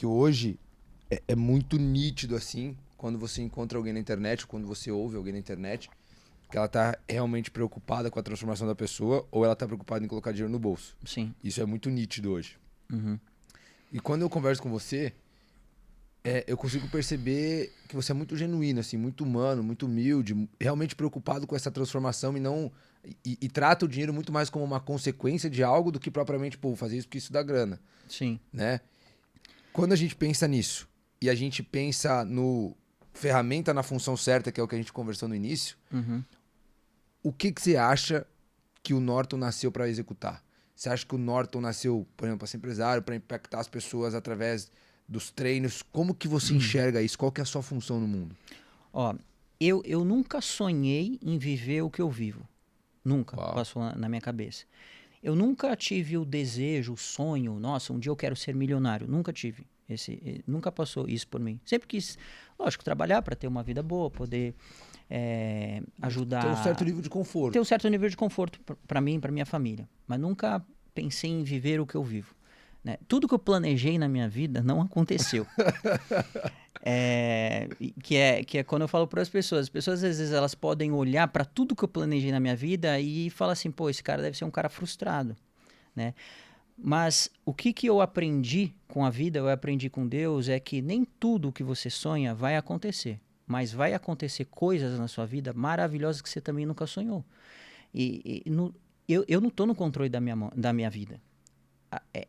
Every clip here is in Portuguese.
que hoje é muito nítido, assim, quando você encontra alguém na internet, quando você ouve alguém na internet, que ela tá realmente preocupada com a transformação da pessoa ou ela tá preocupada em colocar dinheiro no bolso. Sim. Isso é muito nítido hoje. Uhum. E quando eu converso com você, eu consigo perceber que você é muito genuíno, assim, muito humano, muito humilde, realmente preocupado com essa transformação e não e trata o dinheiro muito mais como uma consequência de algo do que propriamente, pô, vou fazer isso porque isso dá grana, Sim. né? Quando a gente pensa nisso e a gente pensa no ferramenta na função certa, que é o que a gente conversou no início, Uhum. o que você acha que o Norton nasceu para executar? Você acha que o Norton nasceu, por exemplo, para ser empresário, para impactar as pessoas através dos treinos? Como que você enxerga isso? Qual que é a sua função no mundo? Ó, eu nunca sonhei em viver o que eu vivo. Nunca Uau. passou na minha cabeça. Eu nunca tive o desejo, o sonho, nossa, um dia eu quero ser milionário. Nunca tive. Nunca passou isso por mim. Sempre quis, lógico, trabalhar para ter uma vida boa, poder ajudar. Tem um certo nível de conforto. Ter um certo nível de conforto para mim e para minha família. Mas nunca pensei em viver o que eu vivo. Né? Tudo que eu planejei na minha vida não aconteceu. Que é quando eu falo para as pessoas às vezes elas podem olhar para tudo que eu planejei na minha vida e falar assim, pô, esse cara deve ser um cara frustrado, né? Mas o que eu aprendi com a vida, eu aprendi com Deus, é que nem tudo que você sonha vai acontecer, mas vai acontecer coisas na sua vida maravilhosas que você também nunca sonhou. Eu não estou no controle da minha vida.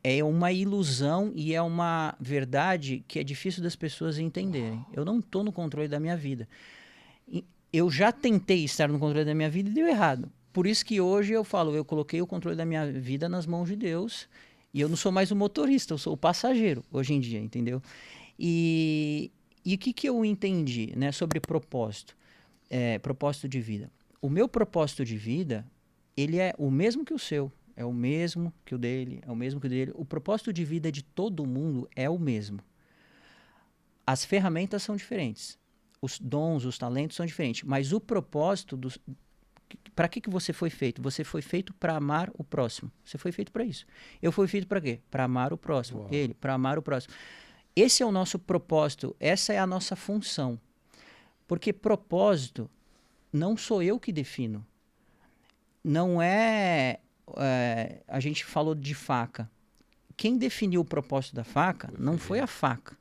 É uma ilusão e é uma verdade que é difícil das pessoas entenderem. Eu não estou no controle da minha vida. Eu já tentei estar no controle da minha vida e deu errado. Por isso que hoje eu falo, eu coloquei o controle da minha vida nas mãos de Deus e eu não sou mais o motorista, eu sou o passageiro hoje em dia, entendeu? E o que eu entendi, né, sobre propósito, propósito de vida? O meu propósito de vida, ele é o mesmo que o seu. É o mesmo que o dele, é o mesmo que o dele. O propósito de vida de todo mundo é o mesmo. As ferramentas são diferentes. Os dons, os talentos são diferentes. Mas o propósito... Para que você foi feito? Você foi feito para amar o próximo. Você foi feito para isso. Eu fui feito para quê? Para amar o próximo. Uau. Ele, para amar o próximo. Esse é o nosso propósito. Essa é a nossa função. Porque propósito não sou eu que defino. Não é... a gente falou de faca. Quem definiu o propósito da faca não foi a faca,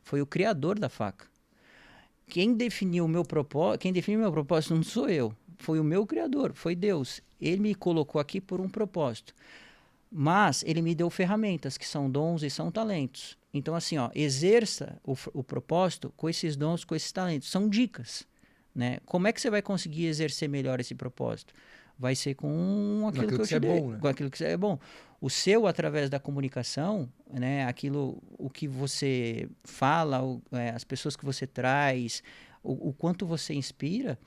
foi o criador da faca. Quem definiu o meu propósito não sou eu, foi o meu criador, foi Deus. Ele me colocou aqui por um propósito. Mas ele me deu ferramentas, que são dons e são talentos. Então, assim, exerça o propósito com esses dons, com esses talentos. São dicas, né? Como é que você vai conseguir exercer melhor esse propósito? Vai ser com aquilo que eu te dei, com aquilo que é bom. O seu, através da comunicação, né, o que você fala, as pessoas que você traz, o quanto você inspira,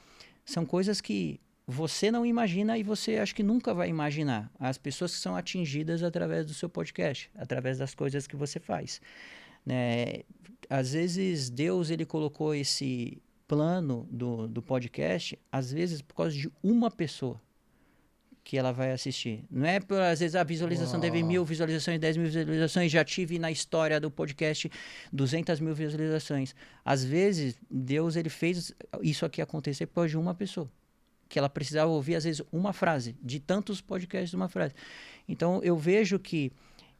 são coisas que você não imagina e você acho que nunca vai imaginar. As pessoas que são atingidas através do seu podcast, através das coisas que você faz. Né? Às vezes, Deus ele colocou esse plano do podcast, às vezes por causa de uma pessoa que ela vai assistir. Não é por, às vezes, a visualização teve 1.000 visualizações, 10.000 visualizações, já tive na história do podcast 200.000 visualizações. Às vezes, Deus ele fez isso aqui acontecer por causa de uma pessoa, que ela precisava ouvir, às vezes, uma frase, de tantos podcasts, uma frase. Então, eu vejo que,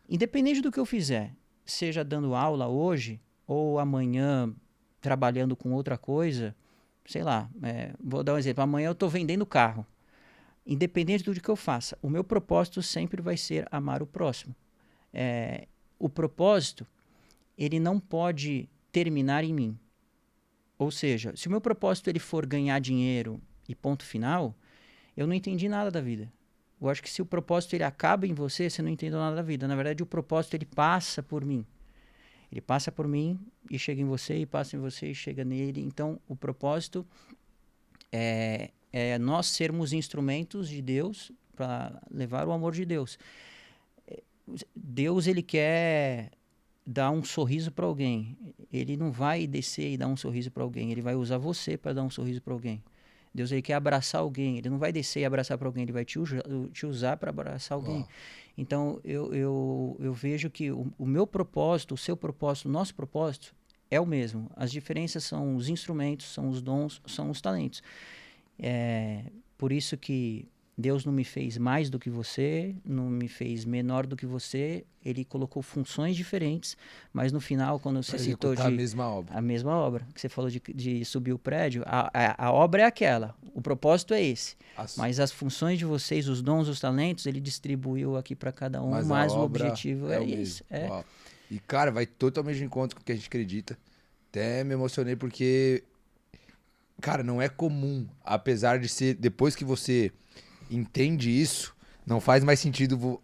independente do que eu fizer, seja dando aula hoje, ou amanhã trabalhando com outra coisa, sei lá, vou dar um exemplo, amanhã eu estou vendendo carro. Independente do que eu faça, o meu propósito sempre vai ser amar o próximo. O propósito, ele não pode terminar em mim. Ou seja, se o meu propósito ele for ganhar dinheiro e ponto final, eu não entendi nada da vida. Eu acho que se o propósito ele acaba em você, você não entendeu nada da vida. Na verdade, o propósito ele passa por mim. Ele passa por mim e chega em você, e passa em você e chega nele. Então, o propósito é nós sermos instrumentos de Deus para levar o amor de Deus. Deus, ele quer dar um sorriso para alguém. Ele não vai descer e dar um sorriso para alguém. Ele vai usar você para dar um sorriso para alguém. Deus ele quer abraçar alguém. Ele não vai descer e abraçar para alguém, ele vai te usar para abraçar alguém. Uau. Então, eu vejo que o meu propósito, o seu propósito, o nosso propósito é o mesmo. As diferenças são os instrumentos, são os dons, são os talentos. Por isso que Deus não me fez mais do que você, não me fez menor do que você. Ele colocou funções diferentes, mas no final, quando você citou a mesma obra. A mesma obra, que você falou de subir o prédio, a obra é aquela, o propósito é esse. Mas as funções de vocês, os dons, os talentos, ele distribuiu aqui para cada um, mas o objetivo é esse. E, cara, vai totalmente de encontro com o que a gente acredita. Até me emocionei porque, cara, não é comum, apesar de ser, depois que você entende isso, não faz mais sentido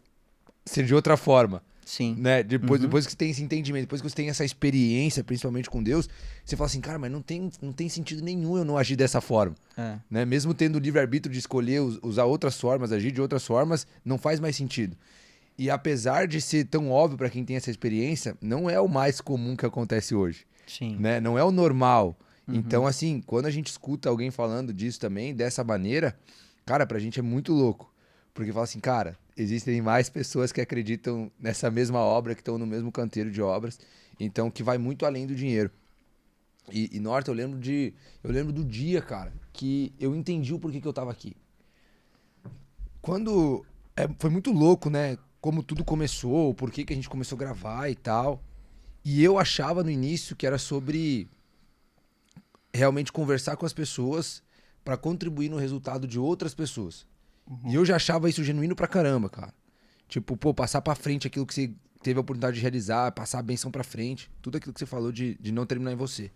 ser de outra forma. Sim. Né? Depois que você tem esse entendimento, depois que você tem essa experiência, principalmente com Deus, você fala assim, cara, mas não tem sentido nenhum eu não agir dessa forma. Né? Mesmo tendo o livre-arbítrio de escolher usar outras formas, agir de outras formas, não faz mais sentido. E apesar de ser tão óbvio para quem tem essa experiência, não é o mais comum que acontece hoje. Sim. Né? Não é o normal. Então, assim, quando a gente escuta alguém falando disso também, dessa maneira, cara, pra gente é muito louco. Porque fala assim, cara, existem mais pessoas que acreditam nessa mesma obra, que estão no mesmo canteiro de obras, então que vai muito além do dinheiro. E Norton, eu lembro do dia, cara, que eu entendi o porquê que eu tava aqui. Foi muito louco, né? Como tudo começou, o porquê que a gente começou a gravar e tal. E eu achava no início que era sobre realmente conversar com as pessoas para contribuir no resultado de outras pessoas. E eu já achava isso genuíno pra caramba, cara. Tipo, passar pra frente aquilo que você teve a oportunidade de realizar, passar a benção pra frente, tudo aquilo que você falou de não terminar em você.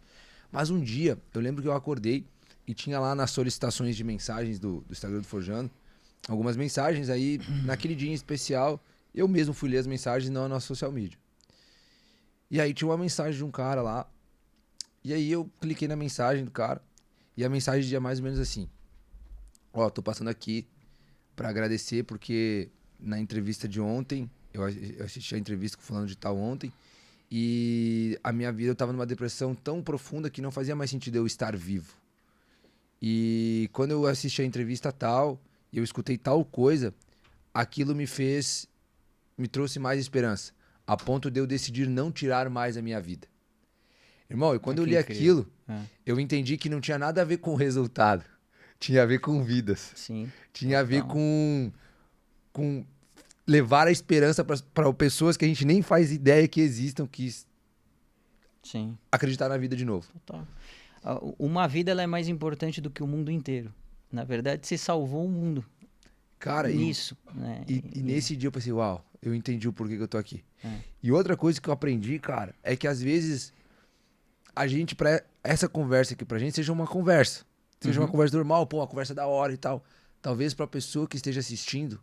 Mas um dia, eu lembro que eu acordei e tinha lá nas solicitações de mensagens do Instagram do Forjando, algumas mensagens aí, naquele dia em especial, eu mesmo fui ler as mensagens, não a nossa social media. E aí tinha uma mensagem de um cara lá, e aí eu cliquei na mensagem do cara, e a mensagem dizia mais ou menos assim, tô passando aqui para agradecer porque na entrevista de ontem, eu assisti a entrevista com o fulano de tal ontem, e a minha vida, eu tava numa depressão tão profunda que não fazia mais sentido eu estar vivo. E quando eu assisti a entrevista tal, e eu escutei tal coisa, aquilo me trouxe mais esperança, a ponto de eu decidir não tirar mais a minha vida. Irmão, e quando eu li aquilo, eu entendi que não tinha nada a ver com o resultado. Tinha a ver com vidas. Sim. Tinha a ver com levar a esperança para pessoas que a gente nem faz ideia que existam, que acreditar na vida de novo. Total. Uma vida ela é mais importante do que o mundo inteiro. Na verdade, você salvou o mundo. Cara, nisso. Né? E nesse dia eu pensei, uau, eu entendi o porquê que eu tô aqui. E outra coisa que eu aprendi, cara, é que às vezes a gente, pra essa conversa aqui pra gente, seja uma conversa. Seja uma conversa normal, uma conversa da hora e tal. Talvez pra pessoa que esteja assistindo,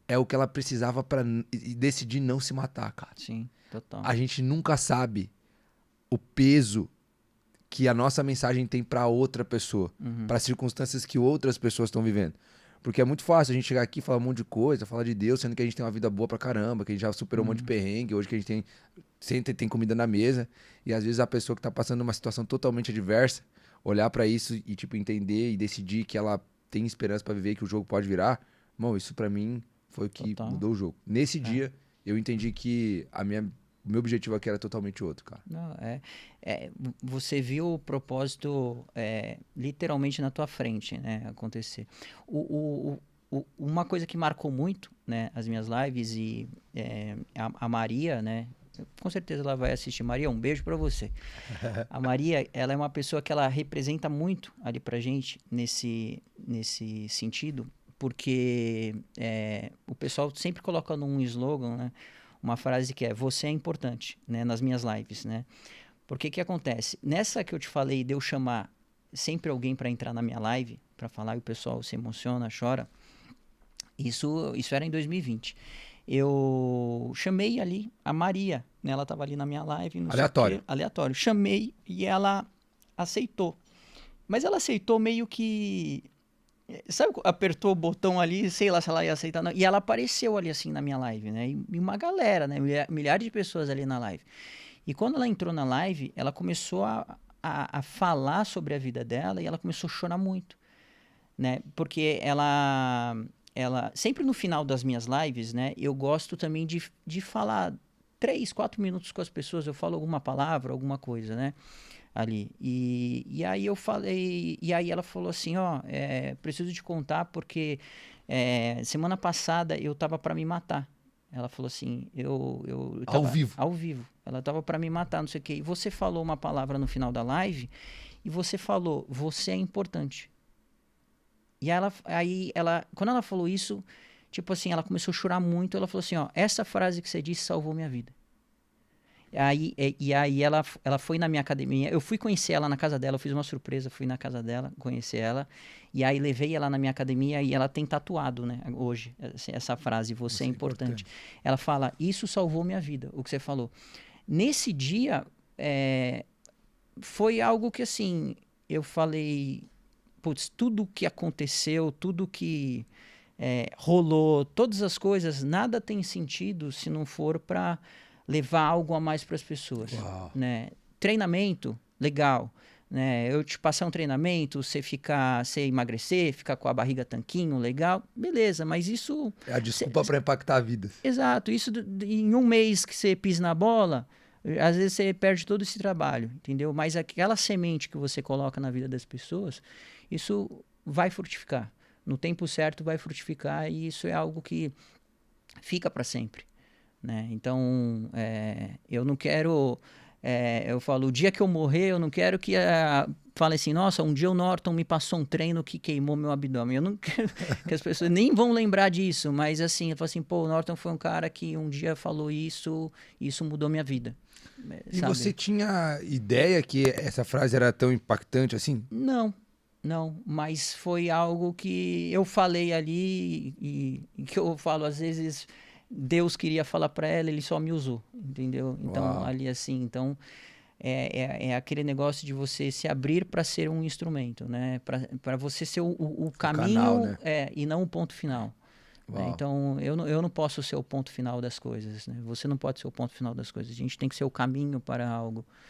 é o que ela precisava pra decidir não se matar, cara. Sim, total. A gente nunca sabe o peso que a nossa mensagem tem pra outra pessoa, pra circunstâncias que outras pessoas estão vivendo. Porque é muito fácil a gente chegar aqui e falar um monte de coisa, falar de Deus, sendo que a gente tem uma vida boa pra caramba, que a gente já superou um monte de perrengue, hoje que a gente sempre tem comida na mesa, e às vezes a pessoa que tá passando uma situação totalmente adversa, olhar pra isso e tipo entender e decidir que ela tem esperança pra viver, que o jogo pode virar, irmão, isso pra mim foi o que mudou o jogo. Nesse dia, eu entendi que meu objetivo aqui era totalmente outro, cara. Não, você viu o propósito literalmente na tua frente, né, acontecer. Uma coisa que marcou muito, né, as minhas lives e a Maria, né, com certeza ela vai assistir. Maria, um beijo pra você. A Maria, ela é uma pessoa que ela representa muito ali pra gente nesse sentido, porque o pessoal sempre coloca num slogan, né, uma frase que é, você é importante, né, nas minhas lives, né? Porque que acontece? Nessa que eu te falei de eu chamar sempre alguém para entrar na minha live, para falar e o pessoal se emociona, chora, isso era em 2020. Eu chamei ali a Maria, né? Ela estava ali na minha live. Não aleatório. Sei o quê, aleatório. Chamei e ela aceitou. Mas ela aceitou meio que... Sabe, apertou o botão ali, sei lá se ela ia aceitar. Não. E ela apareceu ali assim na minha live, né? E uma galera, né? Milhares de pessoas ali na live. E quando ela entrou na live, ela começou a falar sobre a vida dela e ela começou a chorar muito. né? Porque ela sempre no final das minhas lives, né? Eu gosto também de falar 3, 4 minutos com as pessoas. Eu falo alguma palavra, alguma coisa, né? Ali. E aí eu falei, e aí ela falou assim, ó, preciso te contar porque semana passada eu tava para me matar. Ela falou assim, eu Ao tava vivo. ao vivo. Ela tava para me matar, não sei o quê. E você falou uma palavra no final da live e você falou, você é importante. E aí ela, quando ela falou isso, tipo assim, ela começou a chorar muito. Ela falou assim, ó, essa frase que você disse salvou minha vida. E aí ela foi na minha academia. Eu fui conhecer ela na casa dela, eu fiz uma surpresa, fui na casa dela, conhecer ela. E aí levei ela na minha academia e ela tem tatuado, né, hoje, essa frase, você é importante. Ela fala, isso salvou minha vida, o que você falou. Nesse dia, foi algo que assim, eu falei, putz, tudo que aconteceu, tudo que rolou, todas as coisas, nada tem sentido se não for para levar algo a mais para as pessoas, né? Treinamento, legal, né? Eu te passar um treinamento, você emagrecer, ficar com a barriga tanquinho, legal, beleza, mas isso... É a desculpa para impactar vidas. Exato, isso em um mês que você pisa na bola, às vezes você perde todo esse trabalho, entendeu? Mas aquela semente que você coloca na vida das pessoas, isso vai frutificar. No tempo certo vai frutificar e isso é algo que fica para sempre. Né? Então, eu não quero... eu falo, o dia que eu morrer, eu não quero que fale assim, nossa, um dia o Norton me passou um treino que queimou meu abdômen. Eu não quero que as pessoas nem vão lembrar disso, mas assim, eu falo assim, pô, o Norton foi um cara que um dia falou isso, e isso mudou minha vida. E sabe? você tinha ideia que essa frase era tão impactante assim? Não, mas foi algo que eu falei ali e que eu falo, às vezes... Deus queria falar para ela, ele só me usou, entendeu? Então, ali assim, então é aquele negócio de você se abrir para ser um instrumento, né? Para você ser o caminho, canal, né? E não o ponto final. Né? Então, eu não posso ser o ponto final das coisas, né? Você não pode ser o ponto final das coisas. A gente tem que ser o caminho para algo.